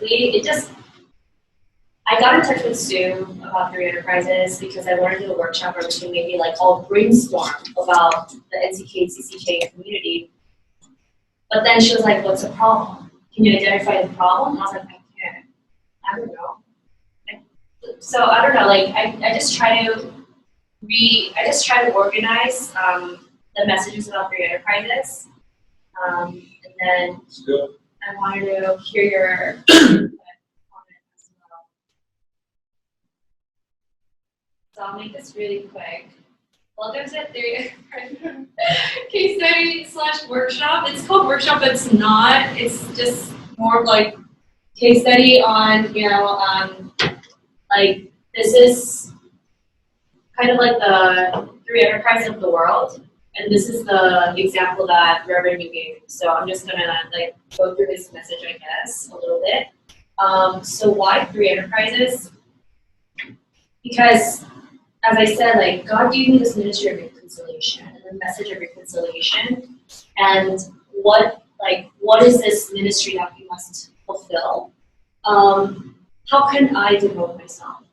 quickly, I got in touch with Sue about 3 Enterprises because I wanted to do a workshop where we can maybe like all brainstorm about the NCK and CCK community. But then she was like, what's the problem? Can you identify the problem? And I was like, I can't. I don't know. So I don't know, like I just try to organize the messages about 3 Enterprises. And then I wanted to hear your comment as well. So I'll make this really quick. Welcome to 3 case study / workshop. It's called workshop, but it's not. It's just more of like case study on, like this is kind of like the 3 Enterprises of the world, and this is the example that Reverend you gave. So I'm just gonna like go through this message, I guess, a little bit. So why 3 Enterprises? Because, as I said, like God gave me this ministry of reconciliation and the message of reconciliation, and what is this ministry that we must fulfill? How can I devote myself?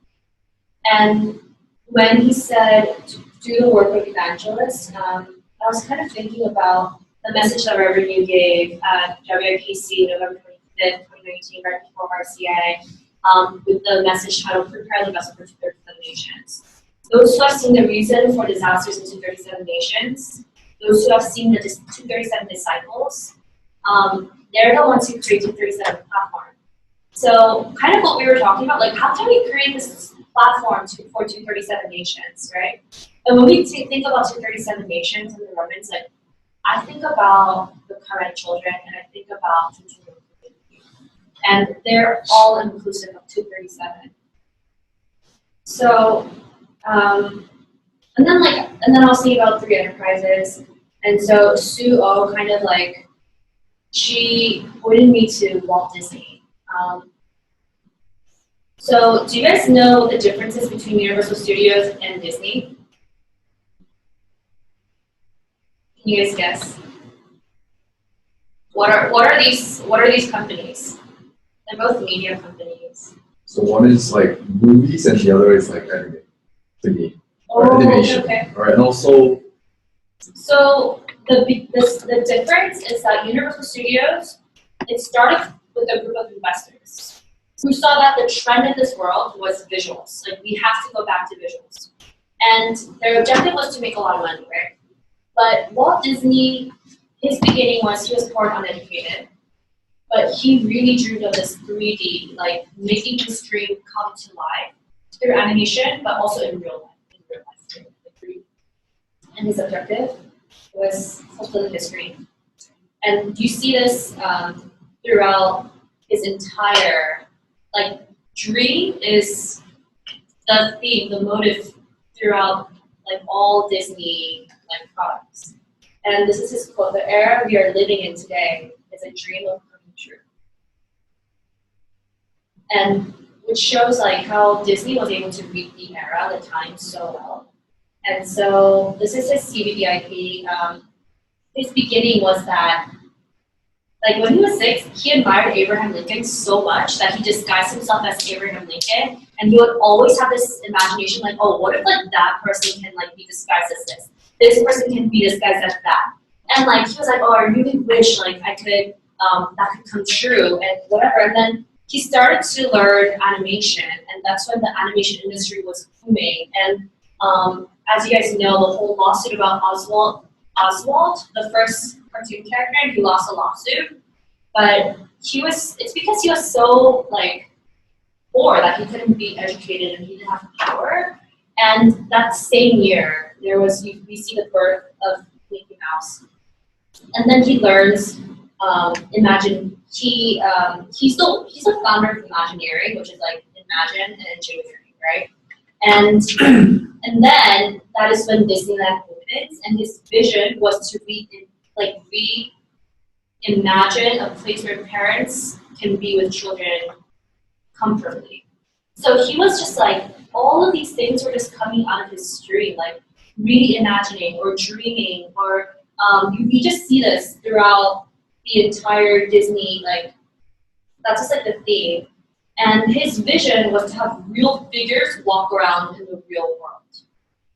And when he said do the work of evangelist, I was kind of thinking about the message that Reverend you gave at WIPC November 25th, 2019, right before RCA, with the message titled Prepare the Vessel for 237 Nations. Those who have seen the reason for disasters in 237 nations, those who have seen the 237 disciples, they're the ones who create 237 platform. So kind of what we were talking about, like how can we create this platform for 237 nations, right? And when we think about 237 nations and the remnants, like I think about the current children and I think about the community. And they're all inclusive of 237. So, and then I was thinking about 3 Enterprises. And so Sue O kind of like, she pointed me to Walt Disney. So do you guys know the differences between Universal Studios and Disney? Can you guys guess? What are these companies? They're both media companies. So one is like movies and the other is like anime, to me. Or animation. Okay. Right, and also. So the difference is that Universal Studios, it started with a group of investors who saw that the trend in this world was visuals. Like we have to go back to visuals. And their objective was to make a lot of money, right? But Walt Disney, his beginning was he was born uneducated, but he really dreamed of this 3D, like making his dream come to life through animation, but also in real life. And his objective was fulfilling his dream. And you see this throughout his entire, like, dream is the theme, the motive throughout, like, all Disney, like, products. And this is his quote: "The era we are living in today is a dream of coming true." And which shows, like, how Disney was able to read the era, the time so well. And so this is his CVDIP. His beginning was that, like, when he was 6, he admired Abraham Lincoln so much that he disguised himself as Abraham Lincoln, and he would always have this imagination, like, oh, what if, like, that person can, like, be disguised as this? This person can be disguised as that. And, like, he was like, oh, I really wish, like, I could, that could come true, and whatever. And then he started to learn animation, and that's when the animation industry was booming. And as you guys know, the whole lawsuit about Oswald, the first cartoon character, and he lost a lawsuit. But it's because he was so, like, poor that he couldn't be educated and he didn't have power. And that same year, we see the birth of Mickey Mouse. And then he learns, he's the founder of Imagineering, which is like Imagine and Imagineering, right? And then that is when Disneyland opens, and his vision was to reimagine a place where parents can be with children comfortably. So he was just like, all of these things were just coming out of his dream, like reimagining or dreaming, or you just see this throughout the entire Disney, like, That's just like the theme. And his vision was to have real figures walk around in the real world.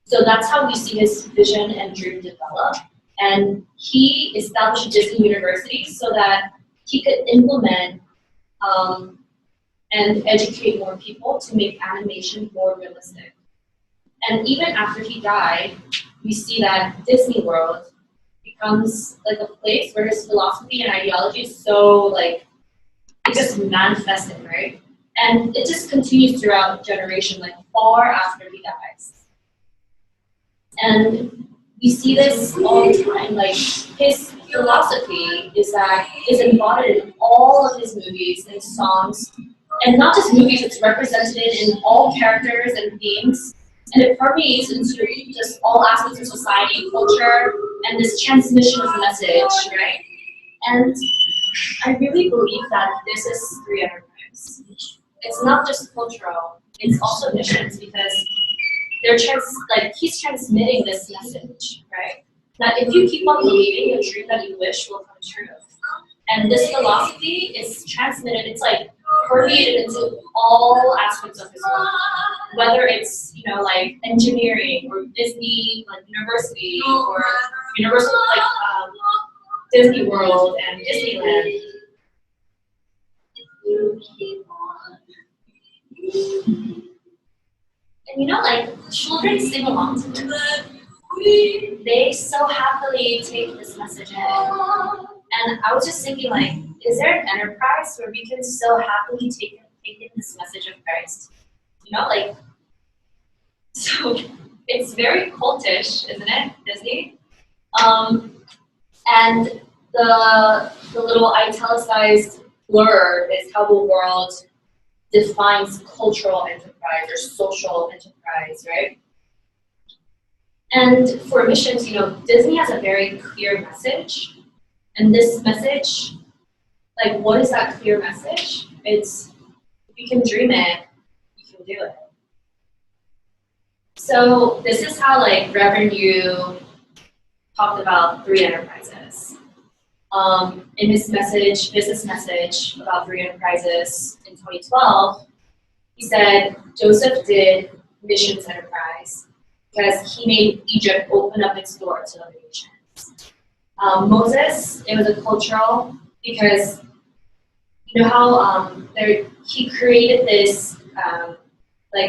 So that's how we see his vision and dream develop. And he established Disney University so that he could implement and educate more people to make animation more realistic. And even after he died, we see that Disney World becomes like a place where his philosophy and ideology is so like it just manifested, right? And it just continues throughout generation, like far after he dies. And we see this all the time. Like his philosophy is embodied in all of his movies and songs, and not just movies. It's represented in all characters and themes, and it permeates into just all aspects of society, culture, and this transmission of message, right? And I really believe that this is Three Enterprise. It's not just cultural; it's also missions because he's transmitting this message, right? That if you keep on believing, the dream that you wish will come true. And this philosophy is transmitted, it's like permeated into all aspects of his work. Whether it's, like engineering or Disney like university or Universal Disney World and Disneyland. And like children sing along to this. They so happily take this message in. And I was just thinking, like, is there an enterprise where we can so happily take in this message of Christ? So it's very cultish, isn't it, Disney? And the little italicized blur is how the world defines cultural enterprise or social enterprise, right? And for missions, Disney has a very clear message. And this message, like, what is that clear message? It's, if you can dream it, you can do it. So this is how, like, Reverend Yu talked about Three Enterprises. In his business message about Three Enterprises in 2012, he said Joseph did missions enterprise because he made Egypt open up its door to other nations. Moses, it was a cultural because how he created this,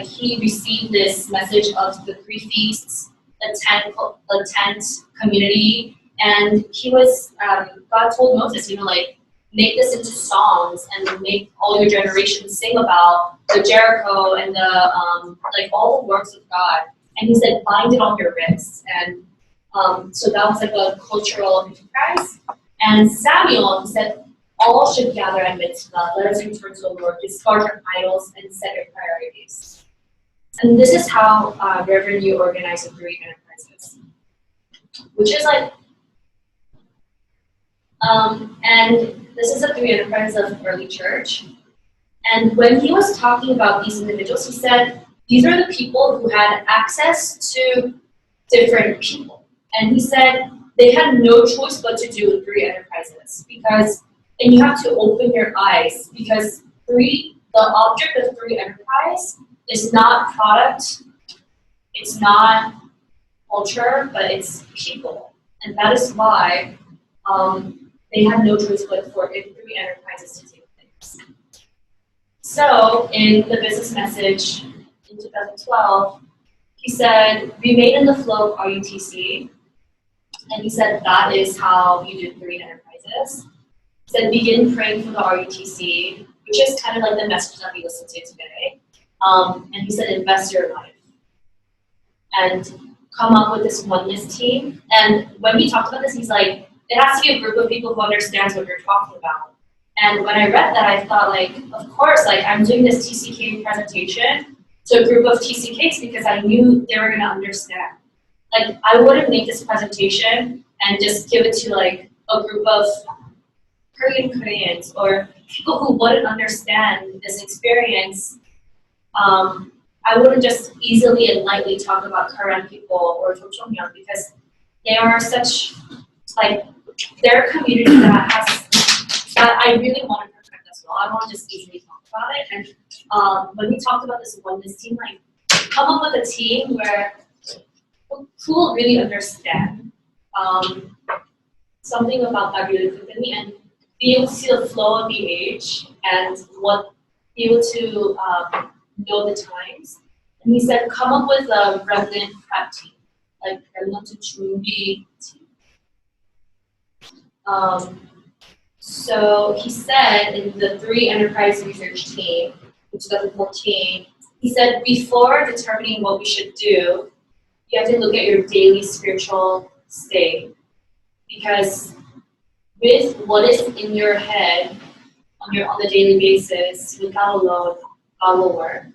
he received this message of the three feasts, the tent community, and he was God told Moses, make this into songs and make all your generations sing about the Jericho and the all the works of God. And he said, bind it on your wrists. And so that was like a cultural enterprise. And Samuel, he said, all should gather at mitzvah. Let us return to the Lord, discard your idols, and set your priorities. And this is how Reverend Yu organized the Three Enterprises, which is like, and this is the Three Enterprises of early church. And when he was talking about these individuals, he said, these are the people who had access to different people. And he said they had no choice but to do Three Enterprises and you have to open your eyes because the object of Three Enterprise is not product, it's not culture, but it's people. And that is why they had no choice but for Three Enterprises to take place. So in the business message in 2012, he said, remain in the flow of RUTC. And he said that is how you do Three Enterprises. He said, begin praying for the RUTC, which is kind of like the message that we listened to today. And he said, invest your life. And come up with this oneness team. And when we talked about this, he's like, it has to be a group of people who understands what you're talking about. And when I read that, I thought, like, of course, like, I'm doing this TCK presentation to a group of TCKs because I knew they were going to understand. Like, I wouldn't make this presentation and just give it to, like, a group of Koreans or people who wouldn't understand this experience. I wouldn't just easily and lightly talk about Korean people or Chongcheongyang because they are such, like, they're a community that I really want to protect as well. I don't want to just easily talk about it. And when we talked about this oneness team, like come up with a team where who will really understand something about that really quickly and be able to see the flow of the age and be able to know the times. And he said, come up with a remnant prep team, like remnant to 준비 team. So he said in the 3 enterprise research team in 2014, he said before determining what we should do, you have to look at your daily spiritual state. Because with what is in your head on a daily basis, without alone, God will work.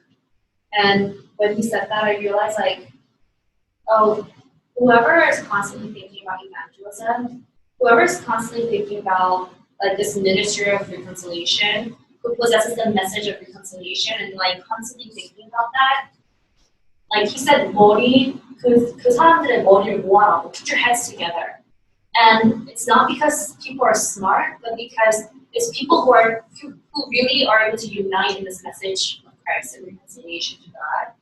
And when he said that, I realized like, oh, whoever is constantly thinking about evangelism, whoever is constantly thinking about like this ministry of reconciliation, who possesses the message of reconciliation and like constantly thinking about that, like he said, 그 사람들의 머리를 모아라고, put your heads together. And it's not because people are smart, but because it's people who really are able to unite in this message of Christ and reconciliation to God.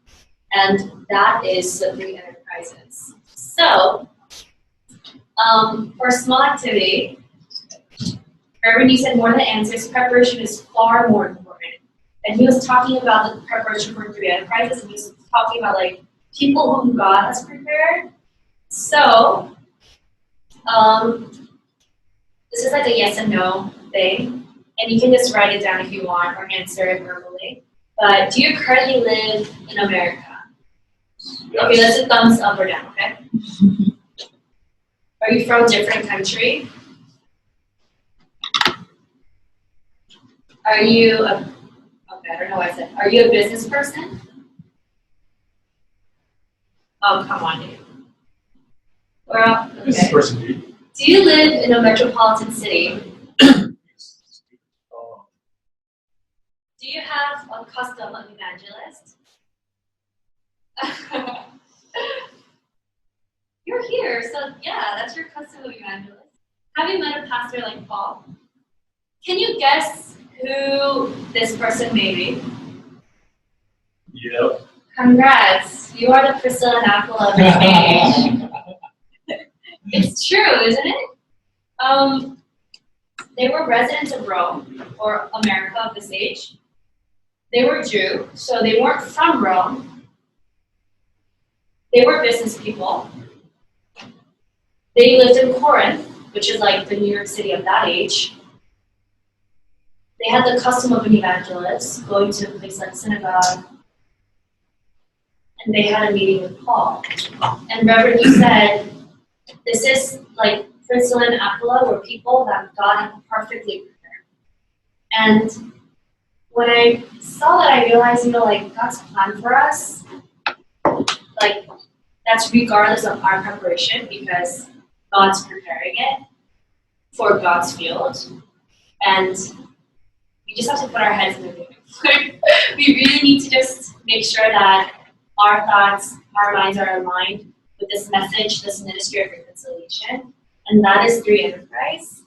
And that is the 3 enterprises. So, for a small activity, Reverend said more than answers, preparation is far more important. And he was talking about the preparation for 3 enterprises, and he was talking about like people whom God has prepared. So, this is like a yes and no thing, and you can just write it down if you want or answer it verbally. But do you currently live in America? Yes. Okay, let's do thumbs up or down, okay? Are you from a different country? Are you okay, I don't know what I said. Are you a business person? Oh, come on, dude. Well, okay. Business person, dude. Do you live in a metropolitan city? Do you have a custom of evangelist? You're here, so yeah, that's your custom of evangelist. Have you met a pastor like Paul? Can you guess who this person may be? Yep. Congrats, you are the Priscilla and Aquila of this age. It's true, isn't it? They were residents of Rome, or America of this age. They were Jew, so they weren't from Rome. They were business people. They lived in Corinth, which is like the New York City of that age. They had the custom of an evangelist, going to a place like synagogue. And they had a meeting with Paul. And Reverend, you said, this is like Priscilla and Aquila were people that God had perfectly prepared. And when I saw that, I realized, like God's plan for us, like that's regardless of our preparation because God's preparing it for God's field. And we just have to put our heads in the game. We really need to just make sure that our thoughts, our minds are aligned with this message, this ministry of reconciliation. And that is 3 enterprise.